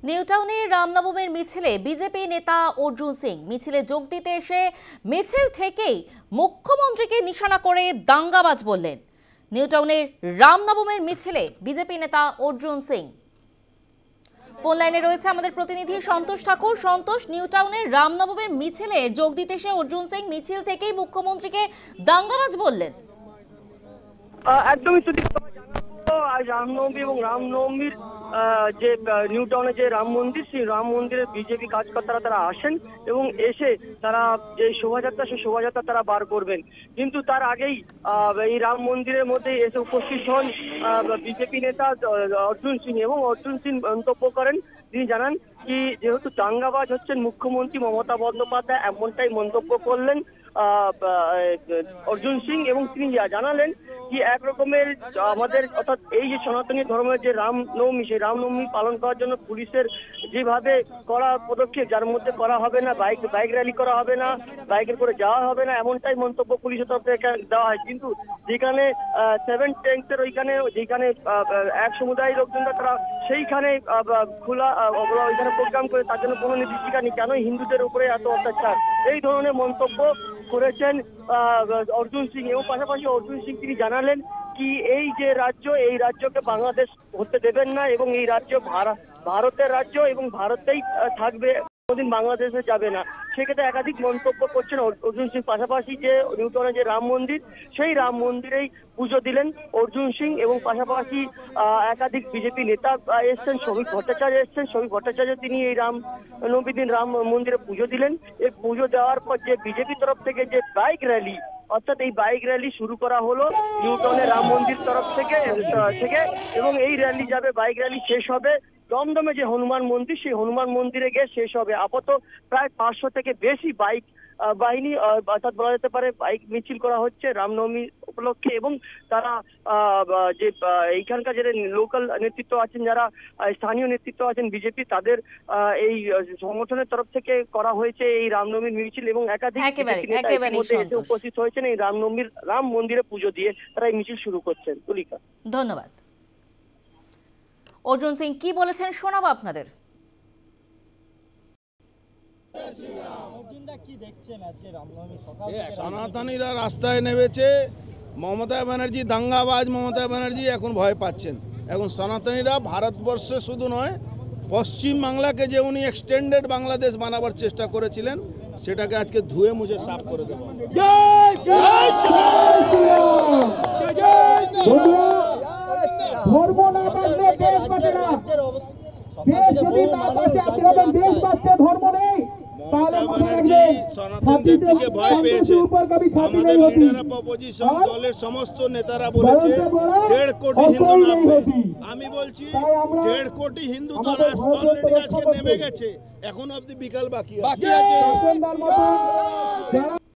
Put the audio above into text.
নিউটাউনের রামনবমীর মিছিলে বিজেপি নেতা অর্জুন সিং মিছিলে যোগ দিতে এসে মিছিল থেকেই মুখ্যমন্ত্রীকে নিশানা করে দাঙ্গাবাজ বললেন। নিউটাউনের রামনবমীর মিছিলে বিজেপি নেতা অর্জুন সিং। ফোন লাইনে রয়েছে আমাদের প্রতিনিধি সন্তোষ ঠাকুর। সন্তোষ, নিউটাউনের রামনবমীর মিছিলে যোগ দিতে এসে অর্জুন সিং মিছিল থেকেই মুখ্যমন্ত্রীকে দাঙ্গাবাজ বললেন। একদমই আজ রামনবমী এবং রামনবমীর যে নিউটাউনে যে রাম মন্দির, সেই রাম মন্দিরে বিজেপি কার্যকর্তারা তারা আসেন এবং এসে তারা যে শোভাযাত্রা, সেই শোভাযাত্রা তারা বার করবেন। কিন্তু তার আগেই এই রাম মন্দিরের মধ্যে এসে উপস্থিত হন বিজেপি নেতা অর্জুন সিং এবং অর্জুন সিং মন্তব্য করেন। তিনি জানান কি যেহেতু দাঙ্গাবাজ হচ্ছেন মুখ্যমন্ত্রী মমতা বন্দ্যোপাধ্যায়, এমনটাই মন্তব্য করলেন অর্জুন সিং এবং তিনি জানালেন কি এক রকমের আমাদের অর্থাৎ এই যে সনাতনী ধর্মের যে রামনবমী, সেই রামনবমী পালন করার জন্য পুলিশের যেভাবে করা পদক্ষেপ, যার মধ্যে করা হবে না বাইক র্যালি করা হবে না, বাইকের করে যাওয়া হবে না, এমনটাই মন্তব্য পুলিশের তরফ থেকে দেওয়া হয়। কিন্তু যেখানে 7 ট্যাঙ্কসের ওইখানে যেখানে এক সমুদায় লোকজনরা তারা সেইখানে খোলা ওইখানে প্রোগ্রাম করে, তার জন্য কোনো নির্দিষ্টিকা নেই। কেন হিন্দুদের উপরে এত অত্যাচার, এই ধরনের মন্তব্য করেছেন অর্জুন সিং। এবং পাশাপাশি অর্জুন সিং তিনি জানালেন কি এই যে রাজ্য, এই রাজ্যকে বাংলাদেশ হতে দেবেন না এবং এই রাজ্য ভারতের রাজ্য এবং ভারতেই থাকবে, কোনদিন বাংলাদেশে যাবে না। সেক্ষেত্রে একাধিক মন্তব্য করছেন অর্জুন সিং। পাশাপাশি যে নিউটাউনে যে রাম মন্দির, সেই রাম মন্দিরেই পুজো দিলেন অর্জুন সিং এবং পাশাপাশি একাধিক বিজেপি নেতা এসছেন। শ্রমিক ভট্টাচার্য এসছেন। শ্রমিক ভট্টাচার্য তিনি এই রামনবমীর দিন রাম মন্দিরে পুজো দিলেন। এই পুজো দেওয়ার পর যে বিজেপি তরফ থেকে যে বাইক র্যালি, অর্থাৎ এই বাইক র্যালি শুরু করা হলো নিউটাউনের রাম মন্দির তরফ থেকে এবং এই র্যালি যাবে, বাইক র্যালি শেষ হবে দমদমে যে হনুমান মন্দির, সেই হনুমান মন্দিরে গিয়ে শেষ হবে। আপাতত প্রায় 500 থেকে বেশি বাইক বাহিনী, অর্থাৎ বলা যেতে পারে বাইক মিছিল করা হচ্ছে রামনবমী উপলক্ষে। এবং তারা যে এইখানকার যে লোকাল নেতৃত্ব আছেন, যারা স্থানীয় নেতৃত্ব আছেন বিজেপি, তাদের এই সংগঠনের তরফ থেকে করা হয়েছে এই রামনবমীর মিছিল এবং একাধিক এসে উপস্থিত হয়েছেন এই রামনবমীর রাম মন্দিরে পুজো দিয়ে তারা এই মিছিল শুরু করছেন। তুলিকা, ধন্যবাদ। অর্জুন সিং কি বলেছেন শোনাবো আপনাদের। সনাতনীরা রাস্তায় নেমেছে, মমতা ব্যানার্জি দাঙ্গাবাজ, মমতা ব্যানার্জি এখন ভয় পাচ্ছেন। এখন সনাতনীরা ভারতবর্ষে শুধু নয়, পশ্চিম বাংলাকে যে উনি এক্সটেন্ডেড বাংলাদেশ বানাবার চেষ্টা করেছিলেন, সেটাকে আজকে ধুয়ে মুছে সাফ করে দেব। সনাতনদের থেকে ভয় পেয়েছে। আমাদের লিডার অফ অপোজিশন দলের সমস্ত নেতারা বলেছে 1.5 কোটি হিন্দু নামবে। আমি বলছি 1.5 কোটি হিন্দু তো অলরেডি আজকে নেমে গেছে, এখন অব্দি বিকাল বাকি আছে।